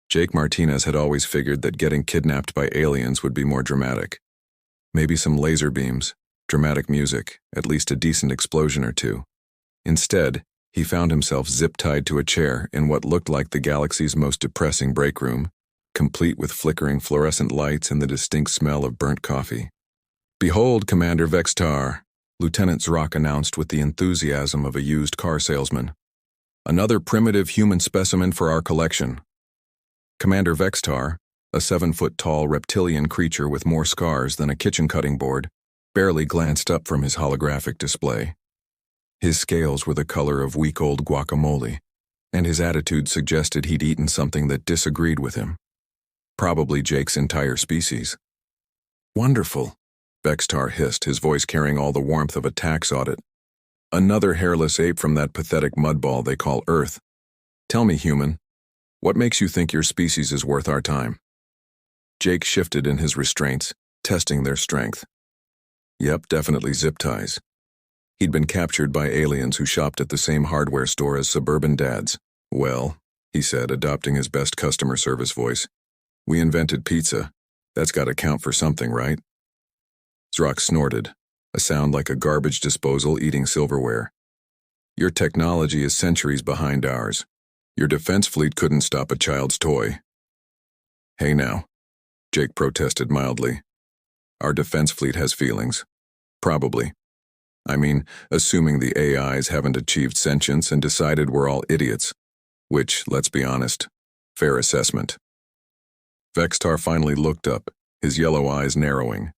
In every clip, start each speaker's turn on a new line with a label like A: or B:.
A: Jake Martinez had always figured that getting kidnapped by aliens would be more dramatic. Maybe some laser beams, dramatic music, at least a decent explosion or two. Instead, he found himself zip-tied to a chair in what looked like the galaxy's most depressing break room, complete with flickering fluorescent lights and the distinct smell of burnt coffee. "Behold, Commander Vextar," Lieutenant Zrock announced with the enthusiasm of a used car salesman. "Another primitive human specimen for our collection." Commander Vextar, a 7-foot-tall reptilian creature with more scars than a kitchen cutting board, barely glanced up from his holographic display. His scales were the color of week-old guacamole, and his attitude suggested he'd eaten something that disagreed with him. Probably Jake's entire species. "Wonderful," Vextar hissed, his voice carrying all the warmth of a tax audit. "Another hairless ape from that pathetic mudball they call Earth. Tell me, human, what makes you think your species is worth our time?" Jake shifted in his restraints, testing their strength. Yep, definitely zip ties. He'd been captured by aliens who shopped at the same hardware store as suburban dads. "Well," he said, adopting his best customer service voice, "we invented pizza. That's gotta count for something, right?" Zrock snorted, a sound like a garbage disposal eating silverware. "Your technology is centuries behind ours. Your defense fleet couldn't stop a child's toy." "Hey now," Jake protested mildly. "Our defense fleet has feelings. Probably. I mean, assuming the AIs haven't achieved sentience and decided we're all idiots. Which, let's be honest, fair assessment." Vextar finally looked up, his yellow eyes narrowing.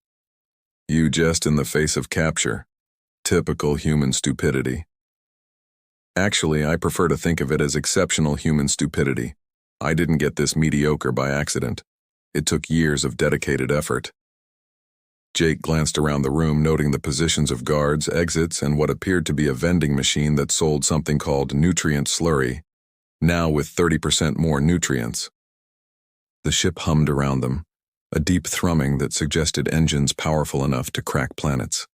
A: "You jest in the face of capture. Typical human stupidity." "Actually, I prefer to think of it as exceptional human stupidity. I didn't get this mediocre by accident. It took years of dedicated effort." Jake glanced around the room, noting the positions of guards, exits, and what appeared to be a vending machine that sold something called nutrient slurry, now with 30% more nutrients. The ship hummed around them, a deep thrumming that suggested engines powerful enough to crack planets.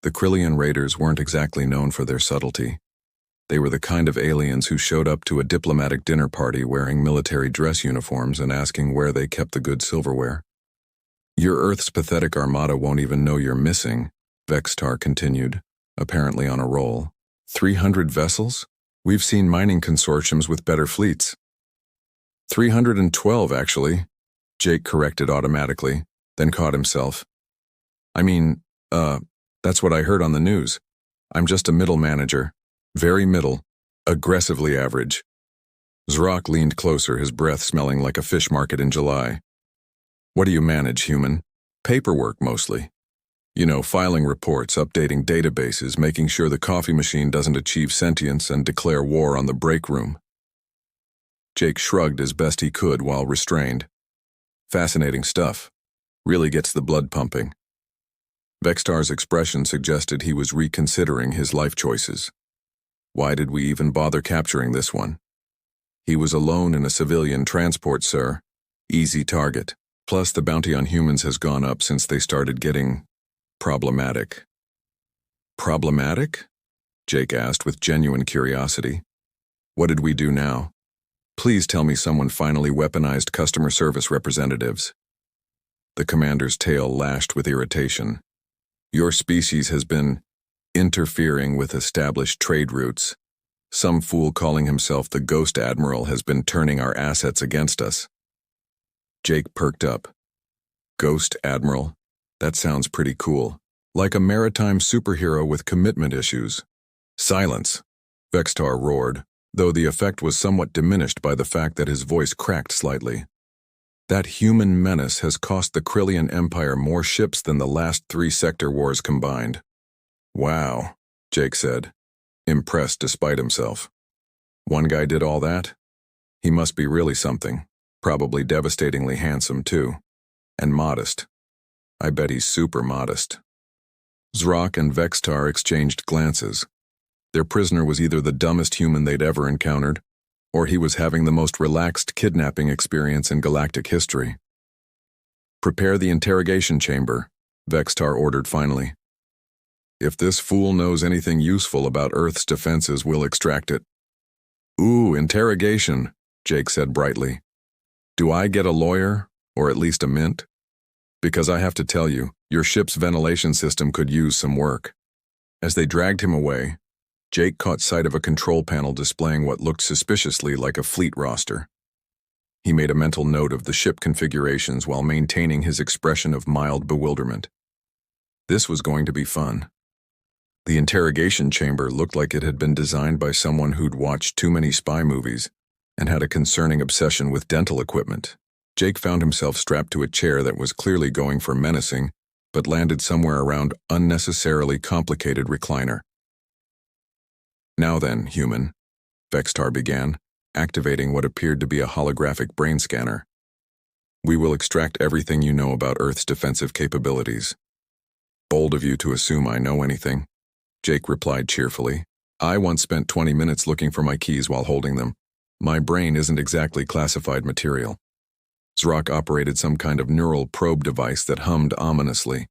A: The Krillian raiders weren't exactly known for their subtlety. They were the kind of aliens who showed up to a diplomatic dinner party wearing military dress uniforms and asking where they kept the good silverware. "Your Earth's pathetic armada won't even know you're missing," Vextar continued, apparently on a roll. 300 vessels? We've seen mining consortiums with better fleets." 312, actually, Jake corrected automatically, then caught himself. "I mean, that's what I heard on the news. I'm just a middle manager. Very middle. Aggressively average." Zrock leaned closer, his breath smelling like a fish market in July. "What do you manage, human?" "Paperwork, mostly. You know, filing reports, updating databases, making sure the coffee machine doesn't achieve sentience and declare war on the break room." Jake shrugged as best he could while restrained. "Fascinating stuff. Really gets the blood pumping." Vextar's expression suggested he was reconsidering his life choices. Why did we even bother capturing this one? He was alone in a civilian transport, sir. Easy target. Plus, the bounty on humans has gone up since they started getting problematic. "Problematic?" Jake asked with genuine curiosity. "What did we do now? Please tell me someone finally weaponized customer service representatives." The commander's tail lashed with irritation. "Your species has been interfering with established trade routes. Some fool calling himself the Ghost Admiral has been turning our assets against us." Jake perked up. "Ghost Admiral? That sounds pretty cool. Like a maritime superhero with commitment issues." "Silence," Vextar roared, though the effect was somewhat diminished by the fact that his voice cracked slightly. "That human menace has cost the Krillian Empire more ships than the last 3 sector wars combined." "Wow," Jake said, impressed despite himself. "One guy did all that? He must be really something. Probably devastatingly handsome, too. And modest. I bet he's super modest." Zrock and Vextar exchanged glances. Their prisoner was either the dumbest human they'd ever encountered, or he was having the most relaxed kidnapping experience in galactic history. "Prepare the interrogation chamber," Vextar ordered finally. "If this fool knows anything useful about Earth's defenses, we'll extract it." "Ooh, interrogation," Jake said brightly. Do I get a lawyer, or at least a mint? Because I have to tell you, your ship's ventilation system could use some work. As they dragged him away, Jake caught sight of a control panel displaying what looked suspiciously like a fleet roster. He made a mental note of the ship configurations while maintaining his expression of mild bewilderment. This was going to be fun. The interrogation chamber looked like it had been designed by someone who'd watched too many spy movies and had a concerning obsession with dental equipment. Jake found himself strapped to a chair that was clearly going for menacing, but landed somewhere around unnecessarily complicated recliner. Now then, human, Vextar began, activating what appeared to be a holographic brain scanner. We will extract everything you know about Earth's defensive capabilities. Bold of you to assume I know anything, Jake replied cheerfully. I once spent 20 minutes looking for my keys while holding them. My brain isn't exactly classified material. Zrock operated some kind of neural probe device that hummed ominously.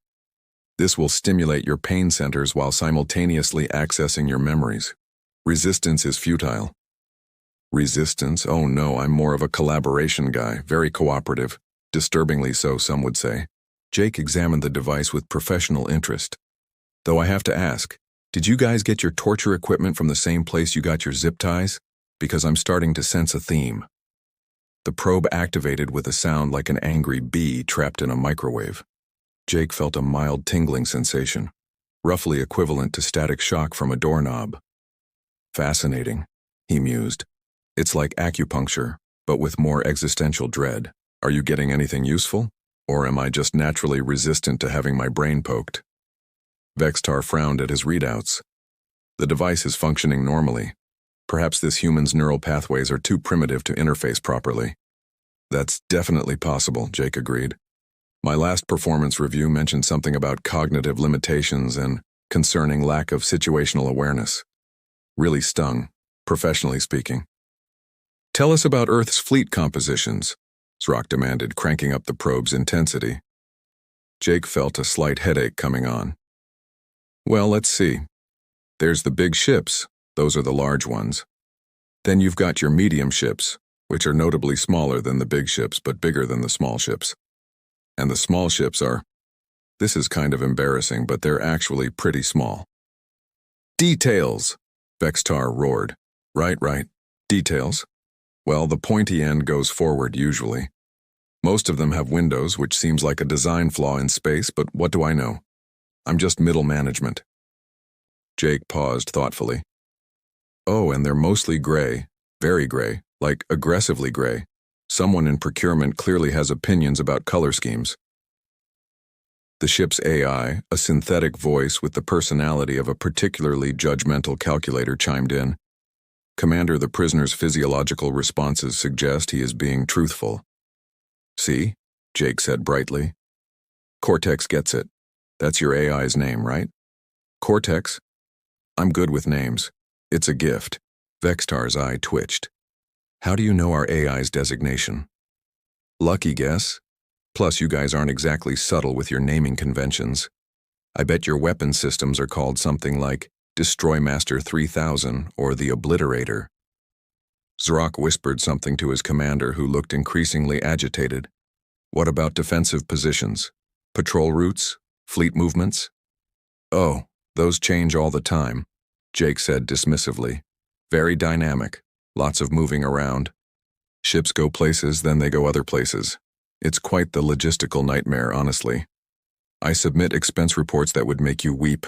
A: This will stimulate your pain centers while simultaneously accessing your memories. Resistance is futile. Resistance? Oh no, I'm more of a collaboration guy, very cooperative, disturbingly so, some would say. Jake examined the device with professional interest. Though I have to ask, did you guys get your torture equipment from the same place you got your zip ties? Because I'm starting to sense a theme. The probe activated with a sound like an angry bee trapped in a microwave. Jake felt a mild tingling sensation, roughly equivalent to static shock from a doorknob. Fascinating, he mused. It's like acupuncture, but with more existential dread. Are you getting anything useful? Or am I just naturally resistant to having my brain poked? Vextar frowned at his readouts. The device is functioning normally. Perhaps this human's neural pathways are too primitive to interface properly. That's definitely possible, Jake agreed. My last performance review mentioned something about cognitive limitations and concerning lack of situational awareness. Really stung, professionally speaking. Tell us about Earth's fleet compositions, Zrock demanded, cranking up the probe's intensity. Jake felt a slight headache coming on. Well, let's see. There's the big ships. Those are the large ones. Then you've got your medium ships, which are notably smaller than the big ships but bigger than the small ships. And the small ships are... This is kind of embarrassing, but they're actually pretty small. Details, Vextar roared. Right. Details. Well, the pointy end goes forward usually. Most of them have windows, which seems like a design flaw in space, but what do I know? I'm just middle management. Jake paused thoughtfully. Oh, and they're mostly gray, very gray, like aggressively gray. Someone in procurement clearly has opinions about color schemes. The ship's AI, a synthetic voice with the personality of a particularly judgmental calculator, chimed in. Commander, the prisoner's physiological responses suggest he is being truthful. See? Jake said brightly. Cortex gets it. That's your AI's name, right? Cortex? I'm good with names. It's a gift. Vextar's eye twitched. How do you know our AI's designation? Lucky guess. Plus, you guys aren't exactly subtle with your naming conventions. I bet your weapon systems are called something like Destroy Master 3000 or the Obliterator. Zrock whispered something to his commander, who looked increasingly agitated. What about defensive positions? Patrol routes? Fleet movements? Oh, those change all the time, Jake said dismissively. Very dynamic, lots of moving around. Ships go places, then they go other places. It's quite the logistical nightmare, honestly. I submit expense reports that would make you weep.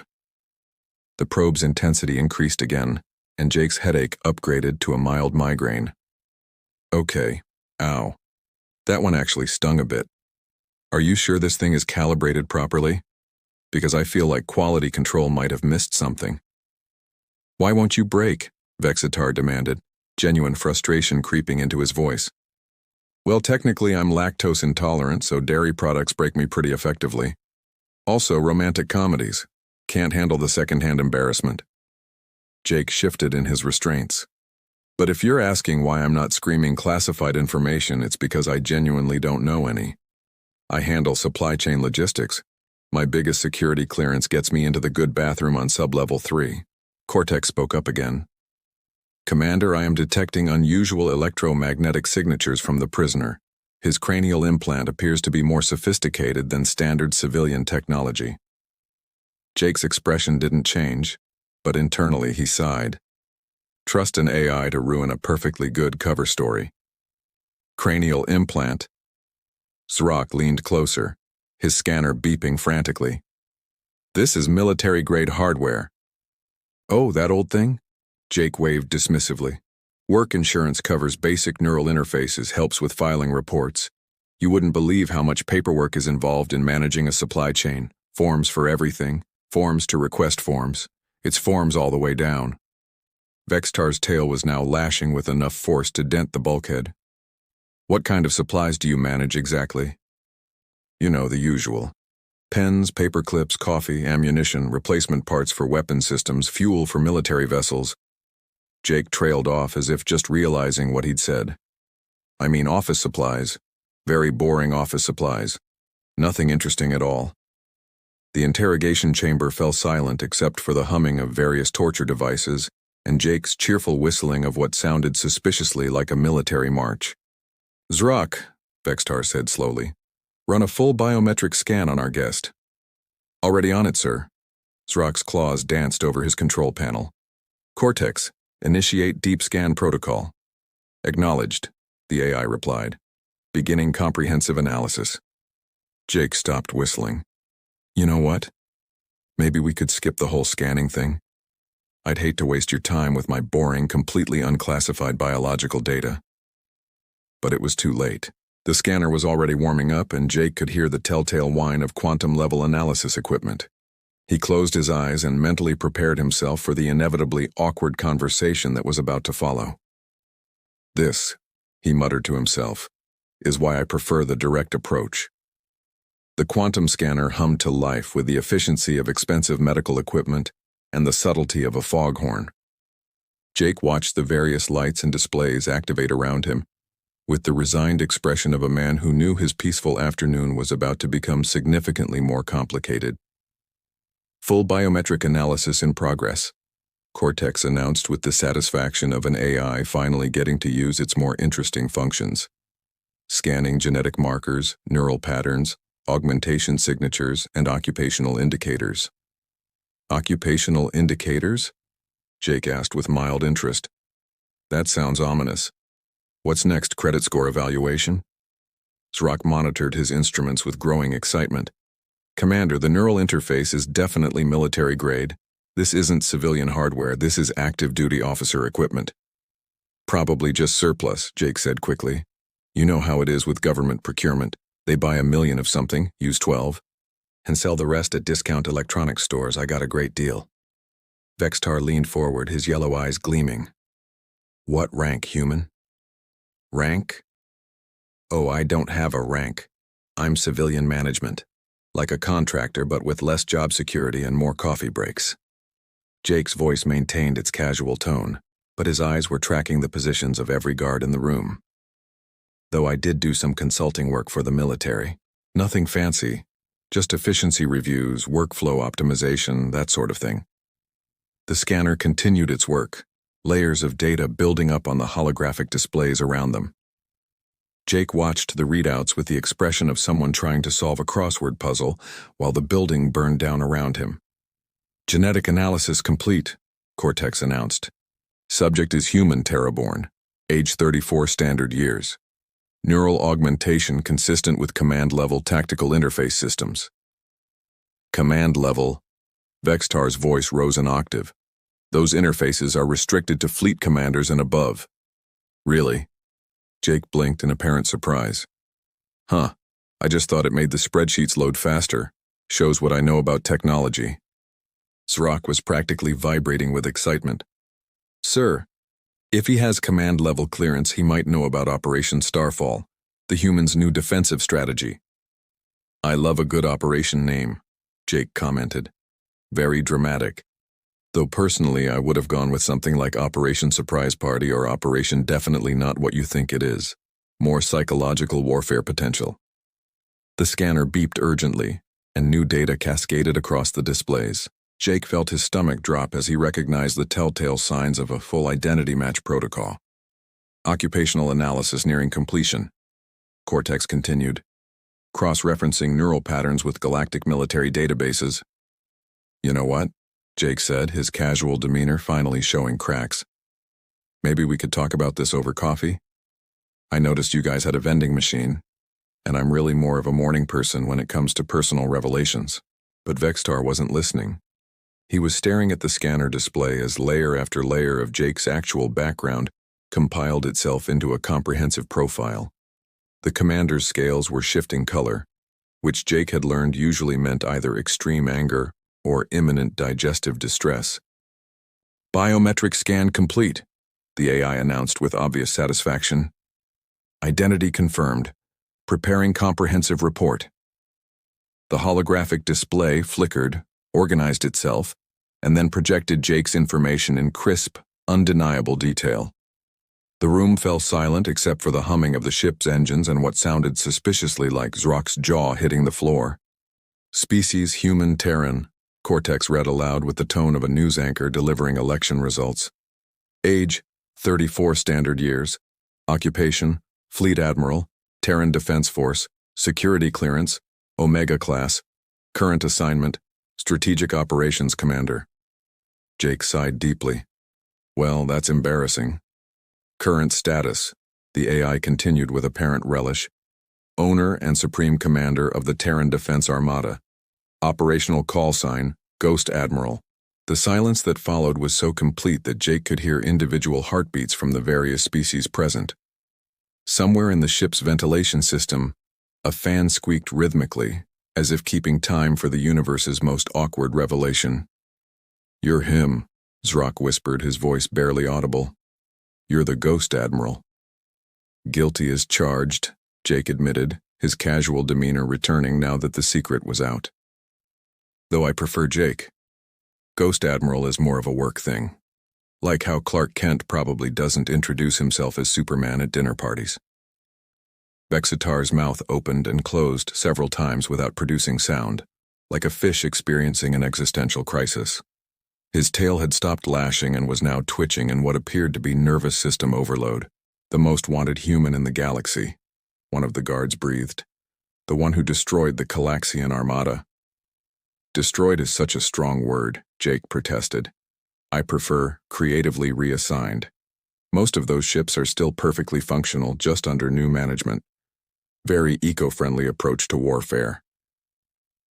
A: The probe's intensity increased again, and Jake's headache upgraded to a mild migraine. Okay, ow. That one actually stung a bit. Are you sure this thing is calibrated properly? Because I feel like quality control might have missed something. Why won't you break? Vexitar demanded, genuine frustration creeping into his voice. Well, technically I'm lactose intolerant, so dairy products break me pretty effectively. Also, romantic comedies. Can't handle the secondhand embarrassment. Jake shifted in his restraints. But if you're asking why I'm not screaming classified information, it's because I genuinely don't know any. I handle supply chain logistics. My biggest security clearance gets me into the good bathroom on sub-level 3. Cortex spoke up again. Commander, I am detecting unusual electromagnetic signatures from the prisoner. His cranial implant appears to be more sophisticated than standard civilian technology. Jake's expression didn't change, but internally he sighed. Trust an AI to ruin a perfectly good cover story. Cranial implant. Srock leaned closer, his scanner beeping frantically. This is military-grade hardware. Oh, that old thing? Jake waved dismissively. Work insurance covers basic neural interfaces, helps with filing reports. You wouldn't believe how much paperwork is involved in managing a supply chain. Forms for everything, forms to request forms. It's forms all the way down. Vextar's tail was now lashing with enough force to dent the bulkhead. What kind of supplies do you manage exactly? You know, the usual. Pens, paper clips, coffee, ammunition, replacement parts for weapon systems, fuel for military vessels. Jake trailed off as if just realizing what he'd said. I mean office supplies. Very boring office supplies. Nothing interesting at all. The interrogation chamber fell silent except for the humming of various torture devices and Jake's cheerful whistling of what sounded suspiciously like a military march. Zrock, Vextar said slowly, run a full biometric scan on our guest. Already on it, sir. Zrock's claws danced over his control panel. Cortex, initiate deep scan protocol. Acknowledged, the AI replied. Beginning comprehensive analysis. Jake stopped whistling. You know what? Maybe we could skip the whole scanning thing. I'd hate to waste your time with my boring, completely unclassified biological data. But it was too late. The scanner was already warming up and Jake could hear the telltale whine of quantum-level analysis equipment. He closed his eyes and mentally prepared himself for the inevitably awkward conversation that was about to follow. This, he muttered to himself, is why I prefer the direct approach. The quantum scanner hummed to life with the efficiency of expensive medical equipment and the subtlety of a foghorn. Jake watched the various lights and displays activate around him, with the resigned expression of a man who knew his peaceful afternoon was about to become significantly more complicated. Full biometric analysis in progress, Cortex announced with the satisfaction of an AI finally getting to use its more interesting functions. Scanning genetic markers, neural patterns, augmentation signatures, and occupational indicators. Occupational indicators? Jake asked with mild interest. That sounds ominous. What's next, credit score evaluation? Zrock monitored his instruments with growing excitement. Commander, the neural interface is definitely military grade. This isn't civilian hardware, this is active duty officer equipment. Probably just surplus, Jake said quickly. You know how it is with government procurement. They buy 1 million of something, use 12, and sell the rest at discount electronics stores. I got a great deal. Vextar leaned forward, his yellow eyes gleaming. What rank, human? Rank? Oh, I don't have a rank. I'm civilian management. Like a contractor, but with less job security and more coffee breaks. Jake's voice maintained its casual tone, but his eyes were tracking the positions of every guard in the room. Though I did do some consulting work for the military. Nothing fancy, just efficiency reviews, workflow optimization, that sort of thing. The scanner continued its work, layers of data building up on the holographic displays around them. Jake watched the readouts with the expression of someone trying to solve a crossword puzzle while the building burned down around him. Genetic analysis complete, Cortex announced. Subject is human Terraborn, age 34 standard years. Neural augmentation consistent with command-level tactical interface systems. Command-level? Vextar's voice rose an octave. Those interfaces are restricted to fleet commanders and above. Really? Jake blinked in apparent surprise. Huh, I just thought it made the spreadsheets load faster. Shows what I know about technology. Zrock was practically vibrating with excitement. Sir, if he has command-level clearance, he might know about Operation Starfall, the humans' new defensive strategy. I love a good operation name, Jake commented. Very dramatic. Though personally, I would have gone with something like Operation Surprise Party or Operation Definitely Not What You Think It Is. More psychological warfare potential. The scanner beeped urgently, and new data cascaded across the displays. Jake felt his stomach drop as he recognized the telltale signs of a full identity match protocol. Occupational analysis nearing completion. Cortex continued, cross-referencing neural patterns with galactic military databases. You know what? Jake said, his casual demeanor finally showing cracks. Maybe we could talk about this over coffee? I noticed you guys had a vending machine, and I'm really more of a morning person when it comes to personal revelations. But Vextar wasn't listening. He was staring at the scanner display as layer after layer of Jake's actual background compiled itself into a comprehensive profile. The commander's scales were shifting color, which Jake had learned usually meant either extreme anger or imminent digestive distress. Biometric scan complete, the AI announced with obvious satisfaction. Identity confirmed. Preparing comprehensive report. The holographic display flickered, organized itself, and then projected Jake's information in crisp, undeniable detail. The room fell silent except for the humming of the ship's engines and what sounded suspiciously like Zrock's jaw hitting the floor. Species human Terran, Cortex read aloud with the tone of a news anchor delivering election results. Age, 34 standard years. Occupation, Fleet Admiral, Terran Defense Force, Security Clearance, Omega Class. Current assignment, Strategic Operations Commander. Jake sighed deeply. Well, that's embarrassing. Current status, the AI continued with apparent relish. Owner and Supreme Commander of the Terran Defense Armada. Operational call sign, Ghost Admiral. The silence that followed was so complete that Jake could hear individual heartbeats from the various species present. Somewhere in the ship's ventilation system, a fan squeaked rhythmically, as if keeping time for the universe's most awkward revelation. You're him, Zrock whispered, his voice barely audible. You're the Ghost Admiral. Guilty as charged, Jake admitted, his casual demeanor returning now that the secret was out. Though I prefer Jake. Ghost Admiral is more of a work thing. Like how Clark Kent probably doesn't introduce himself as Superman at dinner parties. Vexitar's mouth opened and closed several times without producing sound, like a fish experiencing an existential crisis. His tail had stopped lashing and was now twitching in what appeared to be nervous system overload. The most wanted human in the galaxy, one of the guards breathed. The one who destroyed the Calaxian Armada. Destroyed is such a strong word, Jake protested. I prefer creatively reassigned. Most of those ships are still perfectly functional just under new management. Very eco-friendly approach to warfare.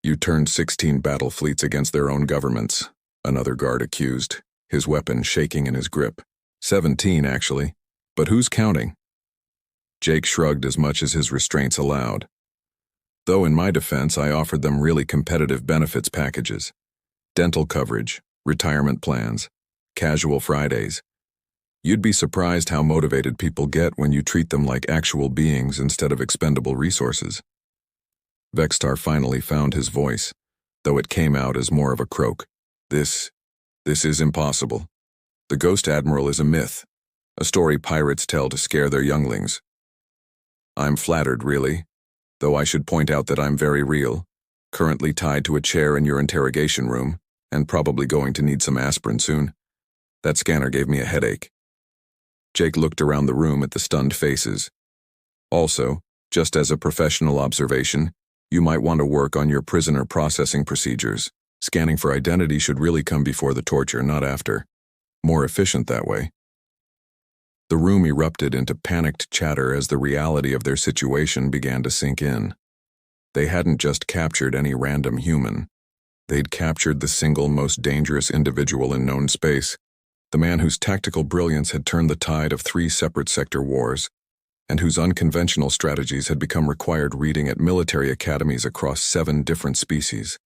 A: You turned 16 battle fleets against their own governments, another guard accused, his weapon shaking in his grip. 17, actually. But who's counting? Jake shrugged as much as his restraints allowed. Though in my defense, I offered them really competitive benefits packages. Dental coverage, retirement plans, casual Fridays. You'd be surprised how motivated people get when you treat them like actual beings instead of expendable resources. Vextar finally found his voice, though it came out as more of a croak. This is impossible. The Ghost Admiral is a myth, a story pirates tell to scare their younglings. I'm flattered, really, though I should point out that I'm very real, currently tied to a chair in your interrogation room, and probably going to need some aspirin soon. That scanner gave me a headache. Jake looked around the room at the stunned faces. Also, just as a professional observation, you might want to work on your prisoner processing procedures. Scanning for identity should really come before the torture, not after. More efficient that way. The room erupted into panicked chatter as the reality of their situation began to sink in. They hadn't just captured any random human. They'd captured the single most dangerous individual in known space, the man whose tactical brilliance had turned the tide of 3 separate sector wars, and whose unconventional strategies had become required reading at military academies across 7 different species.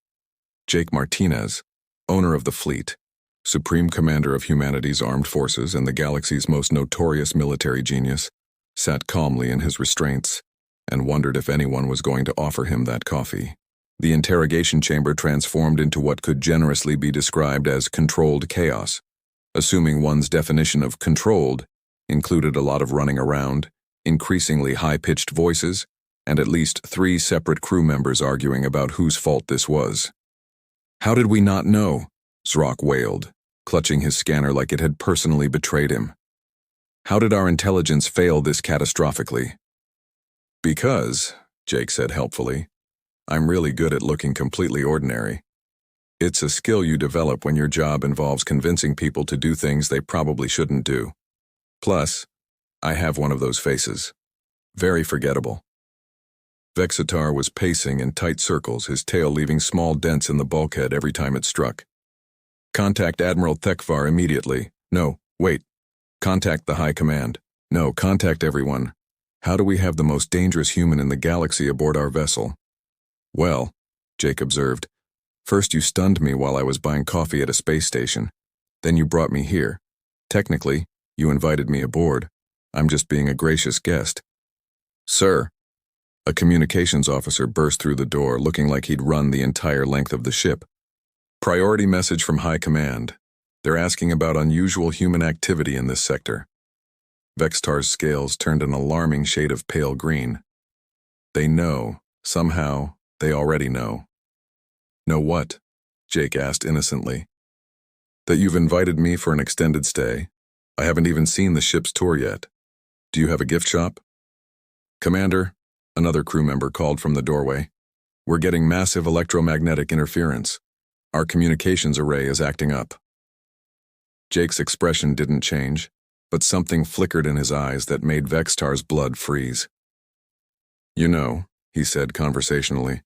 A: Jake Martinez, owner of the fleet, Supreme Commander of humanity's armed forces and the galaxy's most notorious military genius, sat calmly in his restraints and wondered if anyone was going to offer him that coffee. The interrogation chamber transformed into what could generously be described as controlled chaos, assuming one's definition of controlled included a lot of running around, increasingly high-pitched voices, and at least 3 separate crew members arguing about whose fault this was. How did we not know? Zrock wailed, clutching his scanner like it had personally betrayed him. How did our intelligence fail this catastrophically? Because, Jake said helpfully, I'm really good at looking completely ordinary. It's a skill you develop when your job involves convincing people to do things they probably shouldn't do. Plus, I have one of those faces. Very forgettable. Vexitar was pacing in tight circles, his tail leaving small dents in the bulkhead every time it struck. Contact Admiral Thekvar immediately. No, wait. Contact the High Command. No, contact everyone. How do we have the most dangerous human in the galaxy aboard our vessel? Well, Jake observed, first you stunned me while I was buying coffee at a space station. Then you brought me here. Technically, you invited me aboard. I'm just being a gracious guest. Sir. A communications officer burst through the door, looking like he'd run the entire length of the ship. Priority message from High Command. They're asking about unusual human activity in this sector. Vextar's scales turned an alarming shade of pale green. They know. Somehow, they already know. Know what? Jake asked innocently. That you've invited me for an extended stay. I haven't even seen the ship's tour yet. Do you have a gift shop? Commander, another crew member called from the doorway. We're getting massive electromagnetic interference. Our communications array is acting up. Jake's expression didn't change, but something flickered in his eyes that made Vextar's blood freeze. You know, he said conversationally,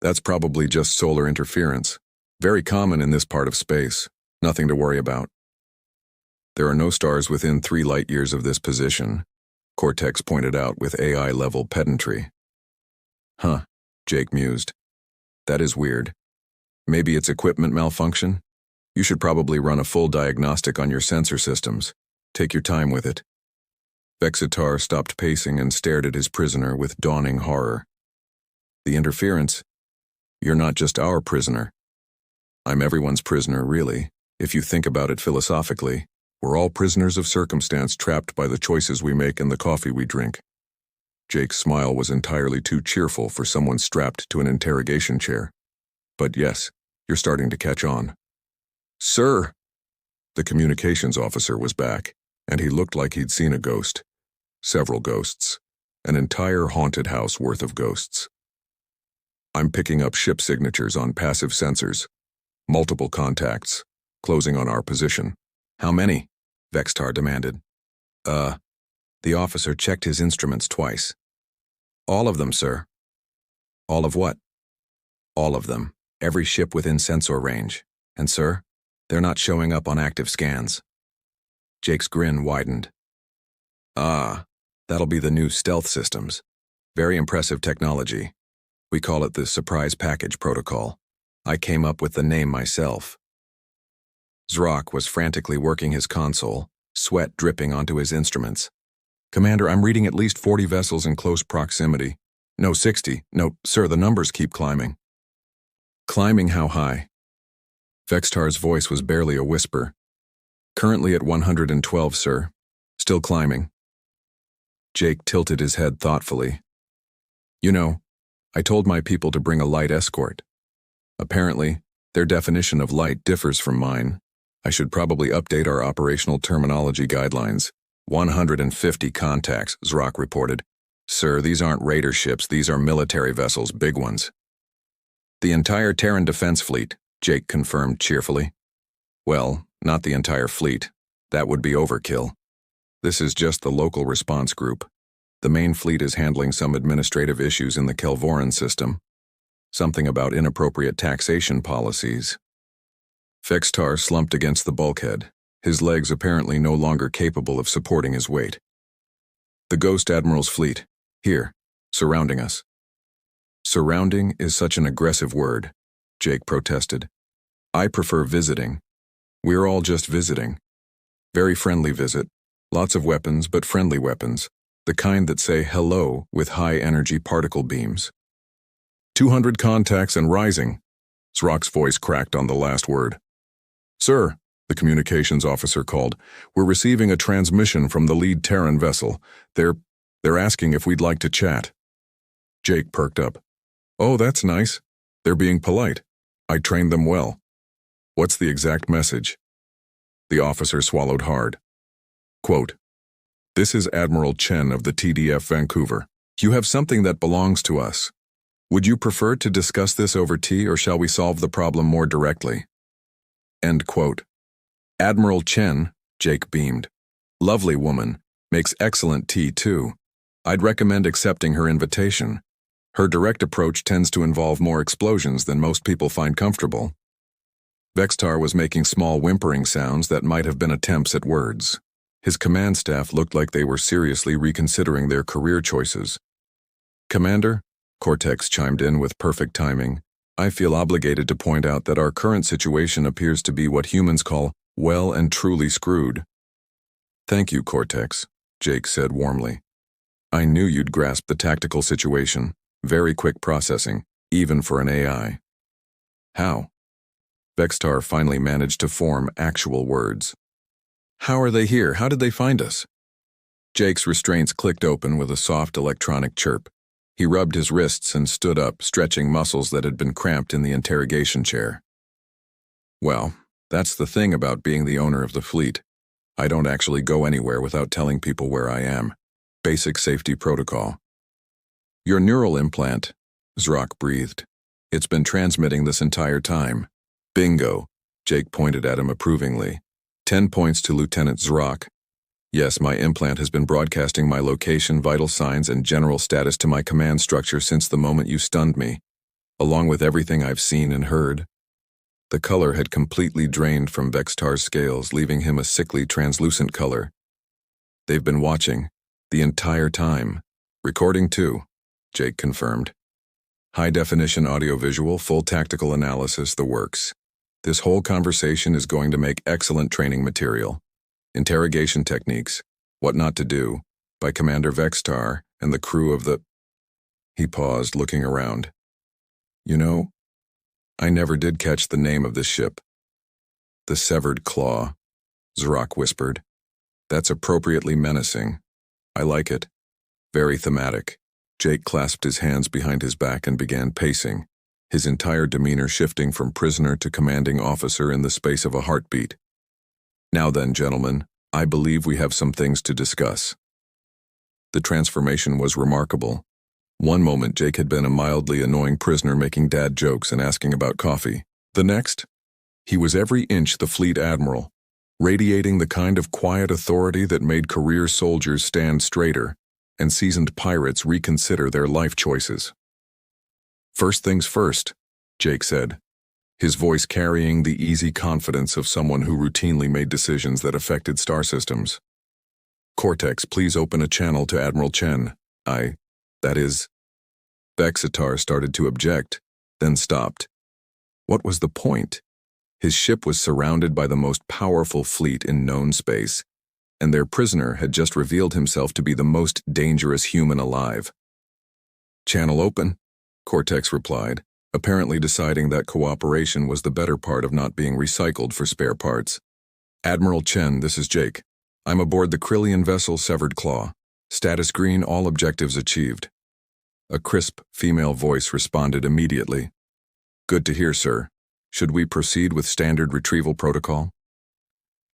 A: that's probably just solar interference. Very common in this part of space. Nothing to worry about. There are no stars within 3 light-years of this position, Cortex pointed out with AI-level pedantry. Huh, Jake mused. That is weird. Maybe it's equipment malfunction? You should probably run a full diagnostic on your sensor systems. Take your time with it. Vexitar stopped pacing and stared at his prisoner with dawning horror. The interference? You're not just our prisoner. I'm everyone's prisoner, really, if you think about it philosophically. We're all prisoners of circumstance trapped by the choices we make and the coffee we drink. Jake's smile was entirely too cheerful for someone strapped to an interrogation chair. But yes, you're starting to catch on. Sir! The communications officer was back, and he looked like he'd seen a ghost. Several ghosts. An entire haunted house worth of ghosts. I'm picking up ship signatures on passive sensors. Multiple contacts. Closing on our position. How many? Vextar demanded. The officer checked his instruments twice. All of them, sir. All of what? All of them. Every ship within sensor range. And, sir, they're not showing up on active scans. Jake's grin widened. Ah, that'll be the new stealth systems. Very impressive technology. We call it the Surprise Package Protocol. I came up with the name myself. Zrock was frantically working his console, sweat dripping onto his instruments. Commander, I'm reading at least 40 vessels in close proximity. No, 60. No, sir, the numbers keep climbing. Climbing how high? Vextar's voice was barely a whisper. Currently at 112, sir. Still climbing. Jake tilted his head thoughtfully. You know, I told my people to bring a light escort. Apparently, their definition of light differs from mine. I should probably update our operational terminology guidelines. 150 contacts, Zrock reported. Sir, these aren't raider ships, these are military vessels, big ones. The entire Terran defense fleet, Jake confirmed cheerfully. Well, not the entire fleet. That would be overkill. This is just the local response group. The main fleet is handling some administrative issues in the Kelvoran system. Something about inappropriate taxation policies. Vextar slumped against the bulkhead, his legs apparently no longer capable of supporting his weight. The Ghost Admiral's fleet, here, surrounding us. Surrounding is such an aggressive word, Jake protested. I prefer visiting. We're all just visiting. Very friendly visit. Lots of weapons, but friendly weapons. The kind that say hello with high-energy particle beams. 200 contacts and rising. Zrock's voice cracked on the last word. Sir, the communications officer called, we're receiving a transmission from the lead Terran vessel. They're asking if we'd like to chat. Jake perked up. Oh, that's nice. They're being polite. I trained them well. What's the exact message? The officer swallowed hard. Quote, This is Admiral Chen of the TDF Vancouver. You have something that belongs to us. Would you prefer to discuss this over tea, or shall we solve the problem more directly? End quote. Admiral Chen, Jake beamed. Lovely woman, makes excellent tea too. I'd recommend accepting her invitation. Her direct approach tends to involve more explosions than most people find comfortable. Vextar was making small whimpering sounds that might have been attempts at words. His command staff looked like they were seriously reconsidering their career choices. Commander, Cortex chimed in with perfect timing, I feel obligated to point out that our current situation appears to be what humans call well and truly screwed. Thank you, Cortex, Jake said warmly. I knew you'd grasp the tactical situation. Very quick processing, even for an AI. How? Vextar finally managed to form actual words. How are they here? How did they find us? Jake's restraints clicked open with a soft electronic chirp. He rubbed his wrists and stood up, stretching muscles that had been cramped in the interrogation chair. Well, that's the thing about being the owner of the fleet. I don't actually go anywhere without telling people where I am. Basic safety protocol. Your neural implant, Zrock breathed. It's been transmitting this entire time. Bingo, Jake pointed at him approvingly. 10 points to Lieutenant Zrock. Yes, my implant has been broadcasting my location, vital signs, and general status to my command structure since the moment you stunned me, along with everything I've seen and heard. The color had completely drained from Vextar's scales, leaving him a sickly, translucent color. They've been watching, the entire time. Recording too, Jake confirmed. High-definition audiovisual, full tactical analysis, the works. This whole conversation is going to make excellent training material. Interrogation techniques, what not to do, by Commander Vextar and the crew of the... He paused, looking around. You know, I never did catch the name of this ship. The Severed Claw, Zrock whispered. That's appropriately menacing. I like it. Very thematic. Jake clasped his hands behind his back and began pacing, his entire demeanor shifting from prisoner to commanding officer in the space of a heartbeat. Now then, gentlemen, I believe we have some things to discuss. The transformation was remarkable. One moment Jake had been a mildly annoying prisoner making dad jokes and asking about coffee. The next, he was every inch the fleet admiral, radiating the kind of quiet authority that made career soldiers stand straighter and seasoned pirates reconsider their life choices. First things first, Jake said, his voice carrying the easy confidence of someone who routinely made decisions that affected star systems. Cortex, please open a channel to Admiral Chen. That is... Vexitar started to object, then stopped. What was the point? His ship was surrounded by the most powerful fleet in known space, and their prisoner had just revealed himself to be the most dangerous human alive. Channel open, Cortex replied, apparently deciding that cooperation was the better part of not being recycled for spare parts. Admiral Chen, this is Jake. I'm aboard the Krillian vessel Severed Claw. Status green, all objectives achieved. A crisp female voice responded immediately. Good to hear, sir. Should we proceed with standard retrieval protocol?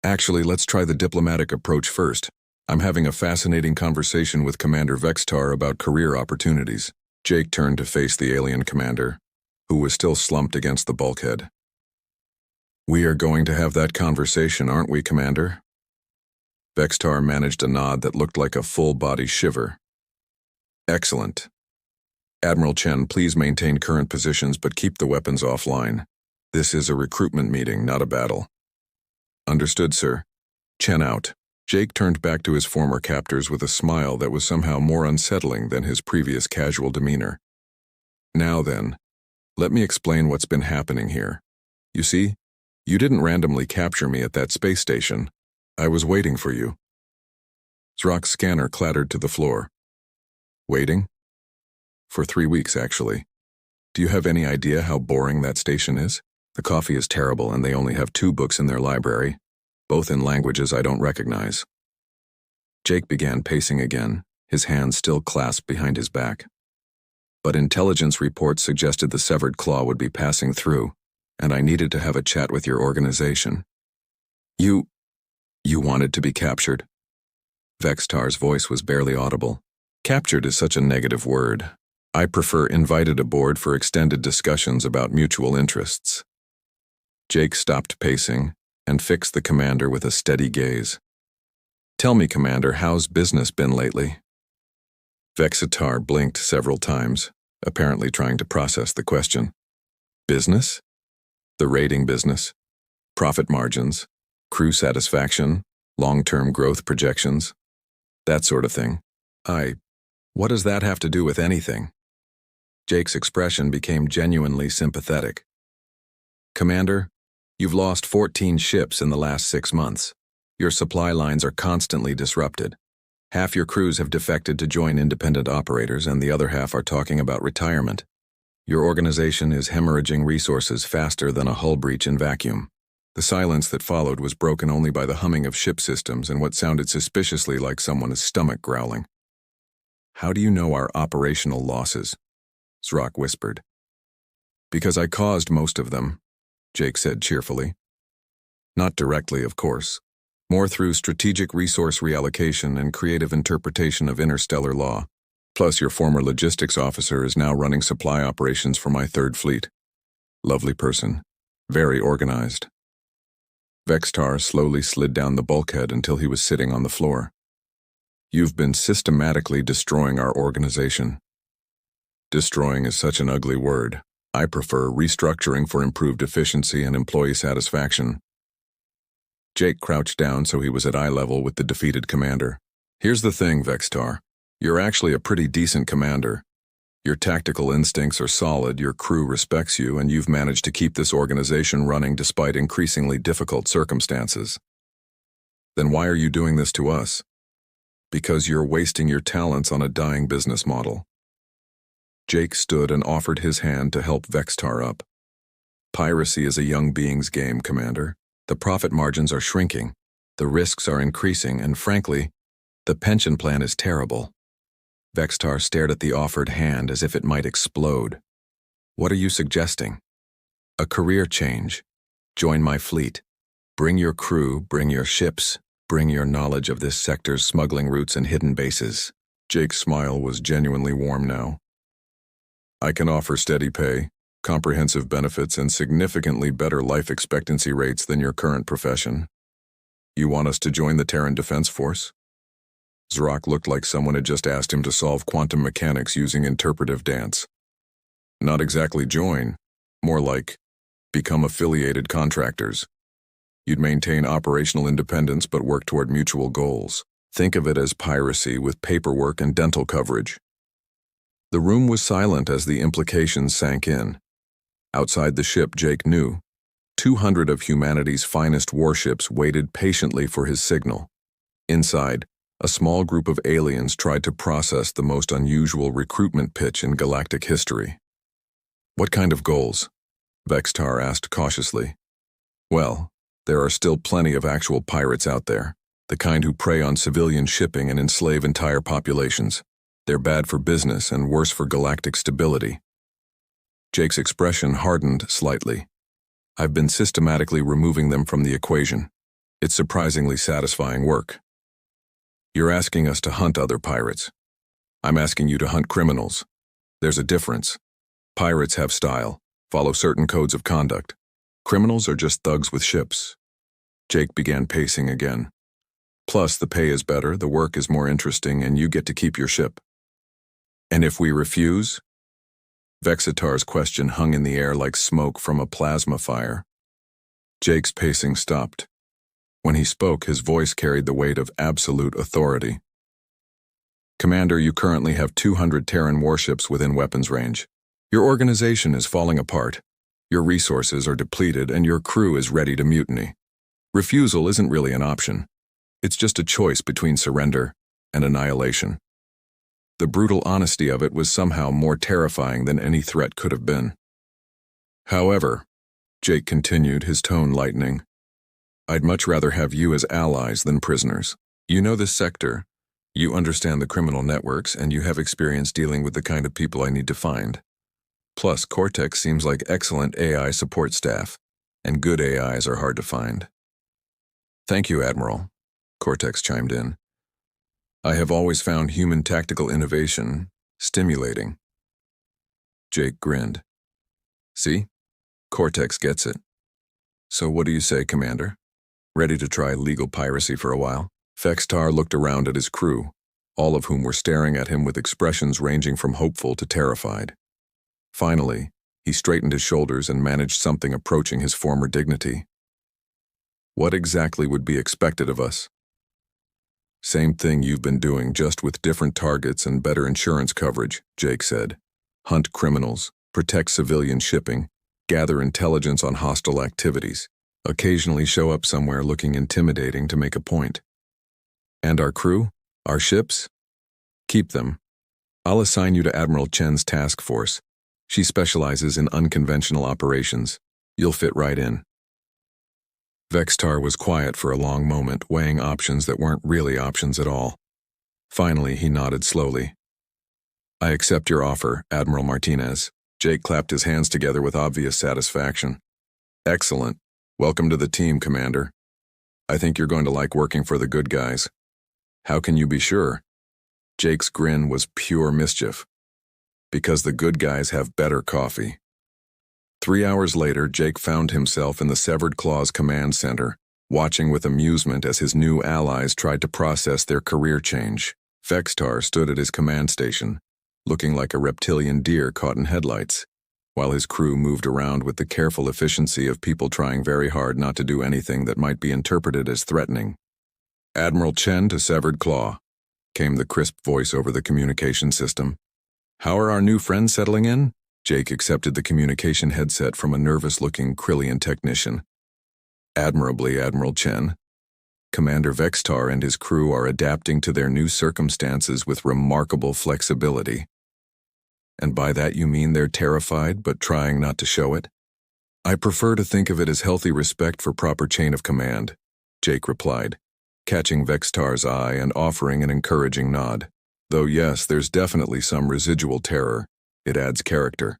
A: Actually, let's try the diplomatic approach first. I'm having a fascinating conversation with Commander Vextar about career opportunities. Jake turned to face the alien commander, who was still slumped against the bulkhead. We are going to have that conversation, aren't we, Commander? Vextar managed a nod that looked like a full-body shiver. Excellent. Admiral Chen, please maintain current positions but keep the weapons offline. This is a recruitment meeting, not a battle. Understood, sir. Chen out. Jake turned back to his former captors with a smile that was somehow more unsettling than his previous casual demeanor. Now then, let me explain what's been happening here. You see, you didn't randomly capture me at that space station. I was waiting for you. Zrock's scanner clattered to the floor. Waiting? For 3 weeks, actually. Do you have any idea how boring that station is? The coffee is terrible and they only have 2 books in their library, both in languages I don't recognize. Jake began pacing again, his hands still clasped behind his back. But intelligence reports suggested the Severed Claw would be passing through, and I needed to have a chat with your organization. You wanted to be captured? Vextar's voice was barely audible. Captured is such a negative word. I prefer invited aboard for extended discussions about mutual interests. Jake stopped pacing and fixed the commander with a steady gaze. Tell me, Commander, how's business been lately? Vexitar blinked several times, apparently trying to process the question. Business? The rating business? Profit margins? Crew satisfaction? Long-term growth projections? That sort of thing. What does that have to do with anything? Jake's expression became genuinely sympathetic. Commander, you've lost 14 ships in the last 6 months. Your supply lines are constantly disrupted. Half your crews have defected to join independent operators, and the other half are talking about retirement. Your organization is hemorrhaging resources faster than a hull breach in vacuum. The silence that followed was broken only by the humming of ship systems and what sounded suspiciously like someone's stomach growling. How do you know our operational losses? Zrock whispered. Because I caused most of them, Jake said cheerfully. Not directly, of course. More through strategic resource reallocation and creative interpretation of interstellar law. Plus, your former logistics officer is now running supply operations for my 3rd Fleet. Lovely person. Very organized. Vexitar slowly slid down the bulkhead until he was sitting on the floor. You've been systematically destroying our organization. Destroying is such an ugly word. I prefer restructuring for improved efficiency and employee satisfaction. Jake crouched down so he was at eye level with the defeated commander. Here's the thing, Vexitar. You're actually a pretty decent commander. Your tactical instincts are solid, your crew respects you, and you've managed to keep this organization running despite increasingly difficult circumstances. Then why are you doing this to us? Because you're wasting your talents on a dying business model. Jake stood and offered his hand to help Vexitar up. Piracy is a young being's game, Commander. The profit margins are shrinking, the risks are increasing, and frankly, the pension plan is terrible. Vexitar stared at the offered hand as if it might explode. What are you suggesting? A career change. Join my fleet. Bring your crew, bring your ships, bring your knowledge of this sector's smuggling routes and hidden bases. Jake's smile was genuinely warm now. I can offer steady pay, comprehensive benefits, and significantly better life expectancy rates than your current profession. You want us to join the Terran Defense Force? Zrock looked like someone had just asked him to solve quantum mechanics using interpretive dance. Not exactly join, more like become affiliated contractors. You'd maintain operational independence but work toward mutual goals. Think of it as piracy with paperwork and dental coverage. The room was silent as the implications sank in. Outside the ship, Jake knew. 200 of humanity's finest warships waited patiently for his signal. Inside, a small group of aliens tried to process the most unusual recruitment pitch in galactic history. What kind of goals? Vexitar asked cautiously. Well, there are still plenty of actual pirates out there, the kind who prey on civilian shipping and enslave entire populations. They're bad for business and worse for galactic stability. Jake's expression hardened slightly. I've been systematically removing them from the equation. It's surprisingly satisfying work. You're asking us to hunt other pirates. I'm asking you to hunt criminals. There's a difference. Pirates have style, follow certain codes of conduct. Criminals are just thugs with ships. Jake began pacing again. Plus, the pay is better, the work is more interesting, and you get to keep your ship. And if we refuse? Vexitar's question hung in the air like smoke from a plasma fire. Jake's pacing stopped. When he spoke, his voice carried the weight of absolute authority. Commander, you currently have 200 Terran warships within weapons range. Your organization is falling apart. Your resources are depleted, and your crew is ready to mutiny. Refusal isn't really an option. It's just a choice between surrender and annihilation. The brutal honesty of it was somehow more terrifying than any threat could have been. However, Jake continued, his tone lightening, I'd much rather have you as allies than prisoners. You know this sector, you understand the criminal networks, and you have experience dealing with the kind of people I need to find. Plus, Cortex seems like excellent AI support staff, and good AIs are hard to find. Thank you, Admiral, Cortex chimed in. I have always found human tactical innovation stimulating. Jake grinned. See? Cortex gets it. So what do you say, Commander? Ready to try legal piracy for a while? Vextar looked around at his crew, all of whom were staring at him with expressions ranging from hopeful to terrified. Finally, he straightened his shoulders and managed something approaching his former dignity. What exactly would be expected of us? Same thing you've been doing, just with different targets and better insurance coverage, Jake said. Hunt criminals, protect civilian shipping, gather intelligence on hostile activities, occasionally show up somewhere looking intimidating to make a point. And our crew? Our ships? Keep them. I'll assign you to Admiral Chen's task force. She specializes in unconventional operations. You'll fit right in. Vextar was quiet for a long moment, weighing options that weren't really options at all. Finally, he nodded slowly. I accept your offer, Admiral Martinez. Jake clapped his hands together with obvious satisfaction. Excellent. Welcome to the team, Commander. I think you're going to like working for the good guys. How can you be sure? Jake's grin was pure mischief. Because the good guys have better coffee. 3 hours later, Jake found himself in the Severed Claws Command Center, watching with amusement as his new allies tried to process their career change. Vextar stood at his command station, looking like a reptilian deer caught in headlights, while his crew moved around with the careful efficiency of people trying very hard not to do anything that might be interpreted as threatening. Admiral Chen to Severed Claw, came the crisp voice over the communication system. How are our new friends settling in? Jake accepted the communication headset from a nervous-looking Krillian technician. Admirably, Admiral Chen. Commander Vextar and his crew are adapting to their new circumstances with remarkable flexibility. And by that you mean they're terrified but trying not to show it? I prefer to think of it as healthy respect for proper chain of command, Jake replied, catching Vextar's eye and offering an encouraging nod. Though yes, there's definitely some residual terror. It adds character.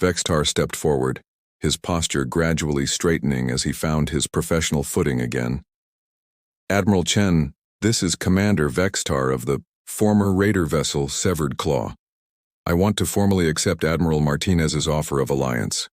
A: Vextar stepped forward, his posture gradually straightening as he found his professional footing again. Admiral Chen, this is Commander Vextar of the former raider vessel Severed Claw. I want to formally accept Admiral Martinez's offer of alliance.